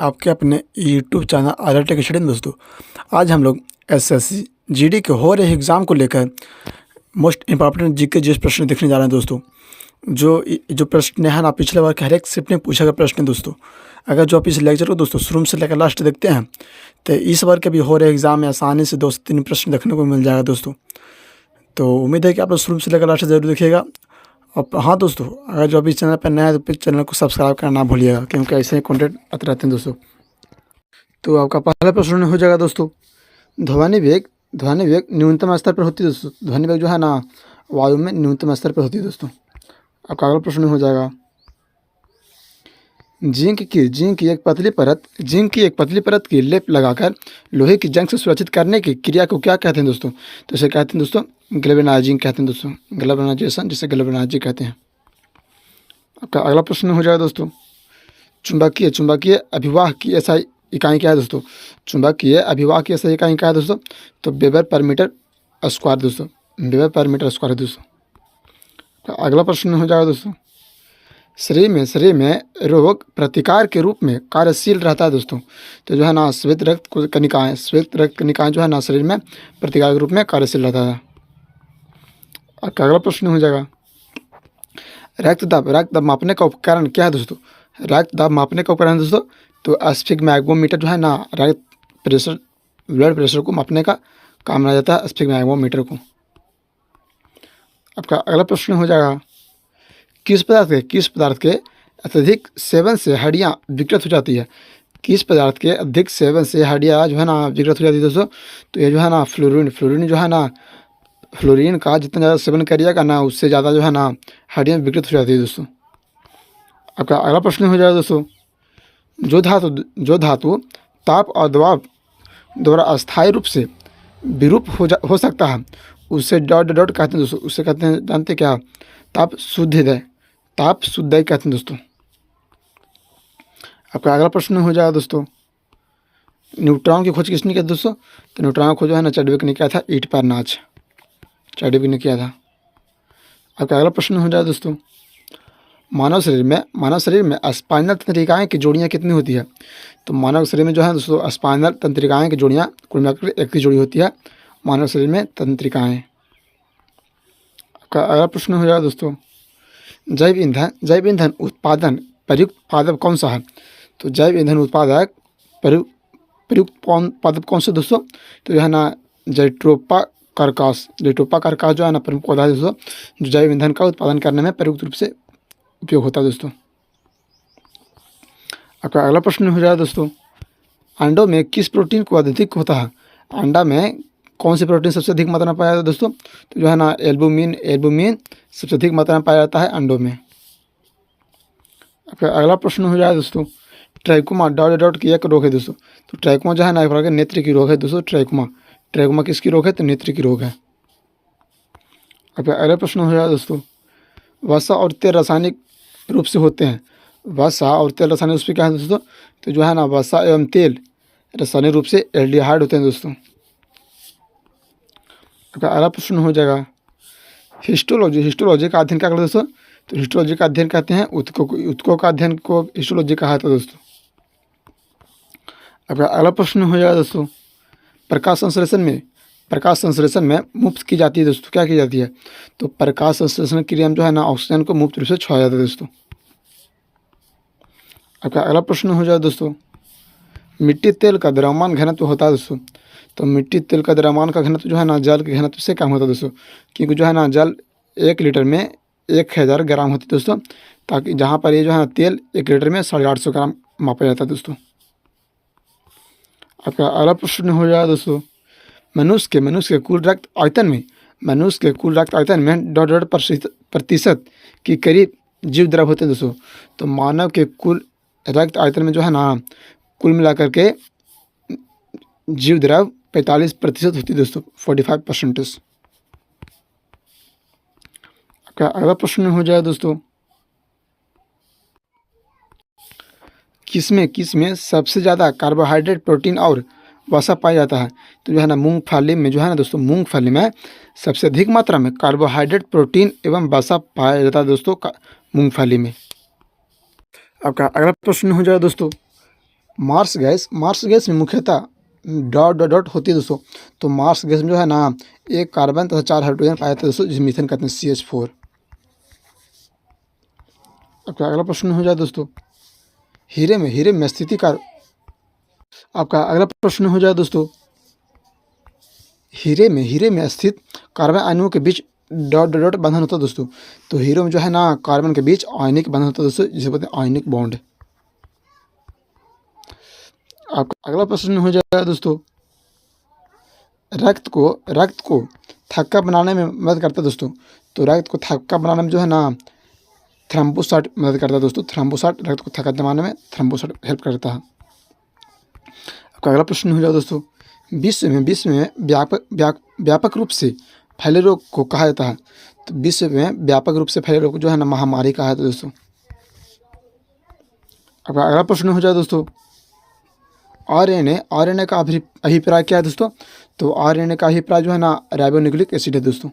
आपके अपने YouTube channel alert के स्टूडेंट दोस्तों, आज हम लोग एसएससी जीडी के हो रहे एग्ज़ाम को लेकर मोस्ट इंपॉर्टेंट जीके जिस प्रश्न देखने जा रहे हैं दोस्तों। जो प्रश्न है ना, पिछले बार के हर एक शिफ्ट में पूछा गया प्रश्न है दोस्तों। अगर जो आप इस लेक्चर को दोस्तों शुरू से लेकर लास्ट देखते हैं तो इस बार के भी हो रहे एग्ज़ाम में आसानी से 2 से 3 प्रश्न देखने को मिल जाएगा दोस्तों। तो उम्मीद है कि आप लोग शुरू से लेकर लास्ट ज़रूर देखिएगा। और हाँ दोस्तों, अगर जो अभी चैनल पर नया है तो प्लीज़ चैनल को सब्सक्राइब करना ना भूलिएगा, क्योंकि ऐसे ही कंटेंट आते रहते हैं दोस्तों। तो आपका पहला प्रश्न हो जाएगा दोस्तों, ध्वनि वेग न्यूनतम स्तर पर होती है दोस्तों। ध्वनि वेग जो है ना, वायु में न्यूनतम स्तर पर होती है दोस्तों। आपका अगला प्रश्न हो जाएगा, जिंक की एक पतली परत की लेप लगाकर लोहे की जंग से सुरक्षित करने की क्रिया को क्या कहते हैं दोस्तों? तो इसे कहते हैं दोस्तों गैल्वेनाइजिंग कहते हैं दोस्तों, गैल्वेनाइजेशन, जिसे गैल्वेनाइजिंग कहते हैं। आपका अगला प्रश्न हो जाएगा दोस्तों, चुंबकीय अभिवाह की एसआई इकाई क्या है दोस्तों? चुंबकीय अभिवाह की एसआई इकाई क्या है दोस्तों? तो वेबर पर मीटर स्क्वायर दोस्तों, वेबर पर मीटर स्क्वायर है दोस्तों। अगला प्रश्न हो जाएगा दोस्तों, शरीर में रोग प्रतिकार के रूप में कार्यशील रहता है दोस्तों। तो जो है ना, श्वेत रक्त कनिकाएं जो है ना, शरीर में प्रतिकार के रूप में कार्यशील रहता है। आपका अगला प्रश्न हो जाएगा, रक्तदाब मापने का उपकरण क्या है दोस्तों? रक्तदाब मापने का उपकरण दोस्तों, तो स्फिग्मैग्मोमीटर जो है ना, रक्त प्रेशर, ब्लड प्रेशर को मापने का काम आ जाता है स्फिग्मैग्मोमीटर को। आपका अगला प्रश्न हो जाएगा, किस पदार्थ के अत्यधिक सेवन से हड्डियाँ विकृत हो जाती है? किस पदार्थ के अधिक सेवन से हड्डियाँ जो है ना विकृत हो जाती है दोस्तों? तो ये जो है ना फ्लोरीन जो है ना, फ्लोरीन का जितना ज़्यादा सेवन करिएगा ना, उससे ज़्यादा जो है ना हड्डियाँ विकृत हो जाती है दोस्तों। आपका अगला प्रश्न हो जाएगा दोस्तों, जो धातु ताप और दबाव द्वारा अस्थायी रूप से विरूप हो सकता है, उससे डॉट कहते हैं दोस्तों। उससे कहते हैं, जानते क्या? ताप शुद्धि कहते हैं दोस्तों। आपका अगला प्रश्न हो जाएगा दोस्तों, न्यूट्रॉन की खोज किसने की दोस्तों? तो न्यूट्रॉन की खोज है ना, चैडविक ने किया था, ईंट पर नाच, चैडविक ने किया था। आपका अगला प्रश्न हो जाएगा दोस्तों, मानव शरीर में स्पाइनल तंत्रिकाएं की जोड़ियाँ कितनी होती है? तो मानव शरीर में जो है दोस्तों स्पाइनल तंत्रिकाएं की जोड़ियाँ कुल मिलाकर 1 की जोड़ी होती है मानव शरीर में तंत्रिकाएं। आपका अगला प्रश्न हो जाएगा दोस्तों, जैव ईंधन उत्पादन प्रयुक्त पादप कौन सा है? तो जैव ईंधन उत्पादक प्रयुक्त पादप कौन सा दोस्तों? तो जो है ना, जैट्रोपा कार्कास जो है ना प्रमुख पौधा है दोस्तों, जो जैव ईंधन का उत्पादन करने में प्रयुक्त रूप से उपयोग होता है दोस्तों। आपका अगला प्रश्न हो जाएगा दोस्तों, अंडों में किस प्रोटीन को अधिक होता है? अंडा में कौन सी प्रोटीन सबसे अधिक मात्रा में पाया जाता है दोस्तों? तो जो है ना, एल्बुमिन सबसे अधिक मात्रा में पाया जाता है अंडों में। आपका अगला प्रश्न हो जाएगा दोस्तों, ट्राइकोमा डॉट की एक रोग है दोस्तों। तो ट्राइकोमा जो है ना, एक प्रकार का नेत्र की रोग है दोस्तों। ट्राइकोमा किसकी रोग है? तो नेत्र की रोग है। आपका अगला प्रश्न हो जाएगा दोस्तों, वसा और तेल रासायनिक रूप से होते हैं। वसा और तेल रासायनिक रूप से क्या है दोस्तों? तो जो है ना, वसा एवं तेल रासायनिक रूप से एल्डिहाइड होते हैं दोस्तों। आपका अगला प्रश्न हो जाएगा, हिस्टोलॉजी का अध्ययन क्या करते हैं दोस्तों? तो हिस्टोलॉजी का अध्ययन कहते हैं ऊतकों का अध्ययन को हिस्टोलॉजी कहा जाता है दोस्तों। आपका अगला प्रश्न हो जाएगा दोस्तों, प्रकाश संश्लेषण में मुफ्त की जाती है दोस्तों, क्या की जाती है? तो प्रकाश संश्लेषण क्रिया में जो है ना, ऑक्सीजन को मुफ्त रूप से छोड़ा जाता है दोस्तों। आपका अगला प्रश्न हो जाएगा दोस्तों, मिट्टी तेल का द्रव्यमान घनत्व होता है दोस्तों। तो मिट्टी तेल का द्रव्यमान का घनत्व जो है ना, जल के घनत्व से कम होता है दोस्तों, क्योंकि जो है ना, जल 1 लीटर में 1000 ग्राम होती है दोस्तों, ताकि जहाँ पर ये जो है ना, तेल 1 लीटर में 850 ग्राम मापा जाता है दोस्तों। आपका अगला प्रश्न हो जाएगा दोस्तों, मनुष्य के कुल रक्त आयतन में डॉट प्रतिशत की करीब जीव द्रव होते हैं दोस्तों। तो मानव के कुल रक्त आयतन में जो है ना, कुल मिलाकर के जीव द्रव 45% होती है दोस्तों, 45%। आपका अगला प्रश्न हो जाएगा दोस्तों, किसमें सबसे ज़्यादा कार्बोहाइड्रेट, प्रोटीन और वसा पाया जाता है? तो जो है ना, मूंगफली में जो है ना दोस्तों, मूंगफली में सबसे अधिक मात्रा में कार्बोहाइड्रेट, प्रोटीन एवं वसा पाया जाता है दोस्तों मूंगफली में। आपका अगला प्रश्न हो जाएगा दोस्तों, मार्स गैस में मुख्यतः डॉट डॉट डॉट होती है दोस्तों। तो मार्स गैस में जो है ना एक कार्बन तथा 4 हाइड्रोजन पाए जाते हैं दोस्तों, जिसे मीथेन कहते हैं, CH4। आपका अगला प्रश्न हो जाए दोस्तों, हीरे में स्थिति का। आपका अगला प्रश्न हो जाए दोस्तों, हीरे में स्थित कार्बन अणुओं के बीच डॉट डॉट डॉट बंधन होता है दोस्तों। तो हीरो में जो है ना कार्बन के बीच आयनिक बंधन होता है दोस्तों, जिसे बोलते हैं आयनिक बॉन्ड। आपका अगला प्रश्न हो जाएगा दोस्तों, रक्त को थक्का बनाने में मदद करता है दोस्तों। तो रक्त को थक्का बनाने में जो है ना थ्रोम्बोसाइट मदद करता है दोस्तों। थ्रोम्बोसाइट रक्त को थक्का बनाने में थ्रोम्बोसाइट हेल्प करता है। आपका अगला प्रश्न हो जाए दोस्तों, विश्व में व्यापक रूप से फैले रोग को कहा जाता है। तो विश्व में व्यापक रूप से फैले रोग को जो है ना महामारी कहा जाता है दोस्तों। आपका अगला प्रश्न हो जाए दोस्तों, आरएनए का अभिप्राय क्या है दोस्तों। तो आरएनए का अभिप्राय जो है ना राइबोन्यूक्लिक एसिड है दोस्तों।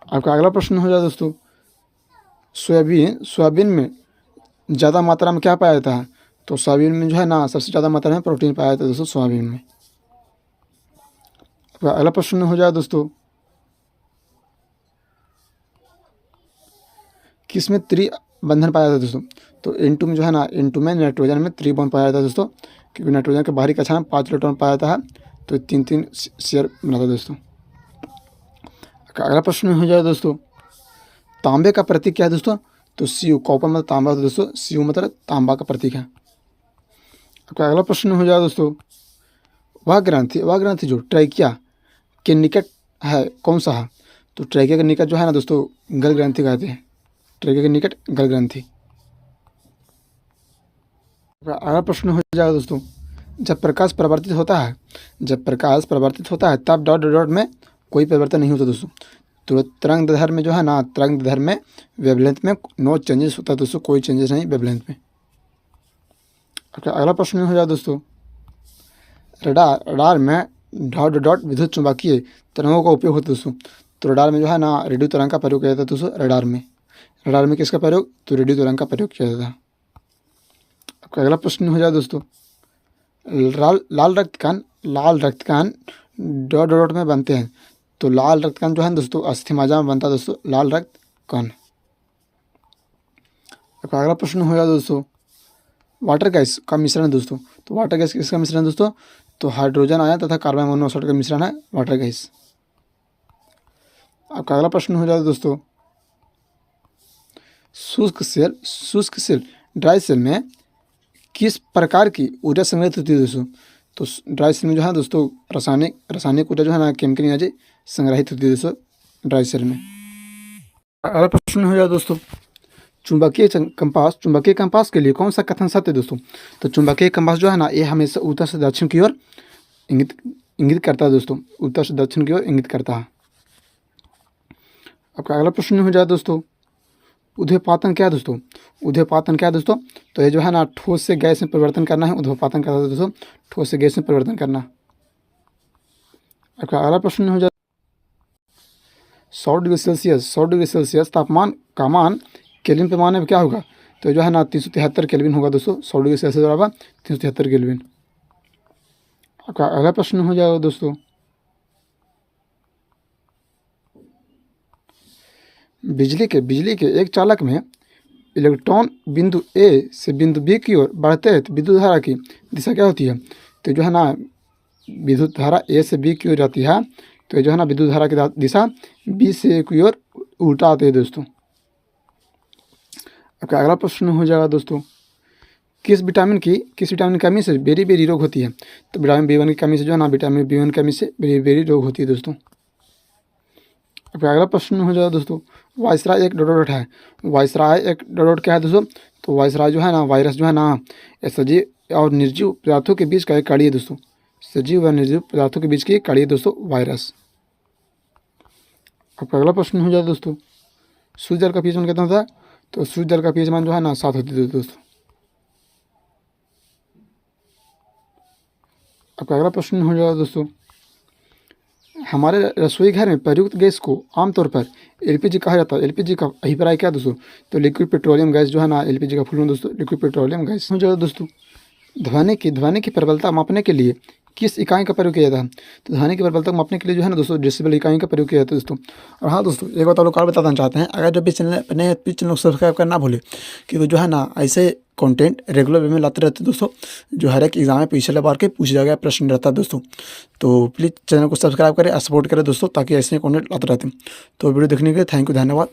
आपका अगला प्रश्न हो जाए दोस्तों, सोयाबीन में ज़्यादा मात्रा में क्या पाया जाता है। तो सोयाबीन में जो है ना सबसे ज़्यादा मात्रा में प्रोटीन पाया जाता है दोस्तों सोयाबीन में। आपका अगला प्रश्न हो जाए दोस्तों, किस में त्रिबंधन पाया जाता है दोस्तों। तो N2 में जो है ना N2 में नाइट्रोजन में त्रिबंध पाया जाता है दोस्तों, क्योंकि नाइट्रोजन के बाहरी कक्षा में 5 इलेक्ट्रॉन पाया जाता है, तो 3 शेयर बनाता है दोस्तों। अगला प्रश्न हो जाए दोस्तों, तांबे का प्रतीक क्या है दोस्तों। तो Cu, कॉपर मतलब तांबा होता है दोस्तों, Cu मतलब तांबा का प्रतीक है। आपका अगला प्रश्न हो जाए दोस्तों, वह ग्रंथि जो ट्रैकिया के निकट है कौन सा है। तो ट्रैकिया के निकट जो है ना दोस्तों गल ग्रंथि कहते हैं। ट्रैकिया के निकट गल ग्रंथि। अगला प्रश्न हो जाएगा दोस्तों, जब प्रकाश परावर्तित होता है तब डॉट डॉट में कोई परिवर्तन नहीं होता दोस्तों। तो तरंग दैर्ध्य में जो है ना तरंग दैर्ध्य में वेवलेंथ में नो चेंजेस होता है दोस्तों, कोई चेंजेस नहीं वेवलेंथ में। अगला प्रश्न हो जाए दोस्तों, रडार में डॉट डॉट विद्युत चुंबकीय तरंगों का उपयोग होता है दोस्तों। तो रडार में जो है ना रेडियो तरंग का प्रयोग किया जाता है दोस्तों। रडार में किसका प्रयोग। तो रेडियो तरंग का प्रयोग किया जाता है। आपका अगला प्रश्न हो जाए दोस्तों, लाल रक्त कण डॉट डॉट में बनते हैं। तो लाल रक्त कण जो है दोस्तों अस्थि मज्जा में बनता है दोस्तों लाल रक्त कण। आपका अगला प्रश्न हो जाए दोस्तों, वाटर गैस का मिश्रण है दोस्तों। तो वाटर गैस किसका मिश्रण है दोस्तों। तो हाइड्रोजन आयन तथा कार्बन मोनोऑक्साइड का मिश्रण है वाटर गैस। आपका अगला प्रश्न हो जाए दोस्तों, शुष्क सेल ड्राई सेल में किस प्रकार की ऊर्जा संग्रहित होती है दोस्तों। तो ड्राई सेल में जो है दोस्तों रासायनिक ऊर्जा जो है ना केमिकल एनर्जी संग्रहित होती है दोस्तों ड्राई सेल में। अगला प्रश्न हो जाए दोस्तों, चुंबकीय कंपास के लिए कौन सा कथन सत्य है दोस्तों। तो चुंबकीय कंपास जो है ना ये हमेशा उत्तर से दक्षिण की ओर इंगित करता है दोस्तों, उत्तर से दक्षिण की ओर इंगित करता है। आपका अगला प्रश्न हो जाए दोस्तों, ऊर्ध्वपातन क्या है दोस्तों। ऊर्ध्वपातन क्या है दोस्तों। तो ये जो है ना ठोस से गैस में परिवर्तन करना है ऊर्ध्वपातन कहता है दोस्तों, ठोस से गैस में परिवर्तन करना। आपका अगला प्रश्न हो जाए, 100 डिग्री सेल्सियस तापमान का मान केल्विन पैमाने में क्या होगा। तो जो है ना 373 केल्विन होगा दोस्तों। 100 डिग्री सेल्सियस बराबर 373 केल्विन। आपका अगला प्रश्न हो जाएगा दोस्तों, बिजली के एक चालक में इलेक्ट्रॉन बिंदु ए से बिंदु बी की ओर बढ़ते हैं तो विद्युत धारा की दिशा क्या होती है। तो जो है ना विद्युत धारा ए से बी की ओर जाती है, तो जो है ना विद्युत धारा की दिशा बी से ए की ओर उल्टा आती है दोस्तों। आपका अगला प्रश्न हो जाएगा दोस्तों, किस विटामिन की कमी से बेरी रोग होती है। तो विटामिन B1 की कमी से जो है ना विटामिन B1 की कमी से बेरी रोग होती है दोस्तों। आपका अगला प्रश्न हो जाएगा दोस्तों, वायसराय एक डॉट है। वायसराय एक डॉट क्या है दोस्तों। तो वायसराय जो है ना वायरस जो है ना सजीव और निर्जीव पदार्थों के बीच का एक कड़ी है दोस्तों। सजीव व निर्जीव पदार्थों के बीच की एक कड़ी है दोस्तों वायरस। आपका अगला प्रश्न हो जाए दोस्तों, सूर्य जल का पीएच मान कितना होता है। तो सूर्य जल का पीएच मान जो है ना 7 होती है दोस्तों। आपका अगला प्रश्न हो जाएगा दोस्तों, हमारे रसोई घर में प्रयुक्त गैस को आमतौर पर एलपीजी कहा जाता है। एलपीजी का अभिप्राय क्या दोस्तों? तो लिक्विड पेट्रोलियम गैस जो है ना, एलपीजी का फुल फॉर्म दोस्तों लिक्विड पेट्रोलियम गैस। जो है दोस्तों ध्वनि की प्रबलता मापने के लिए किस इकाई का प्रयोग किया जाता है? तो ध्वनि की प्रबलता मापने के लिए जो है ना दोस्तों डेसिबल इकाई का प्रयोग किया जाता है दोस्तों। और हाँ दोस्तों, एक बात आप लोग और बताना चाहते हैं, अगर जब भी चैनल अपने चैनल को सब्सक्राइब करना भूले, क्योंकि जो है ना ऐसे कंटेंट रेगुलर वे में लाते रहते हैं दोस्तों, जो हर एक एग्जाम में पिछले बार के पूछा गया प्रश्न रहता है दोस्तों। तो प्लीज़ चैनल को सब्सक्राइब करें और सपोर्ट करें दोस्तों, ताकि ऐसे कंटेंट लाते रहते हैं। तो वीडियो देखने के लिए थैंक यू, धन्यवाद।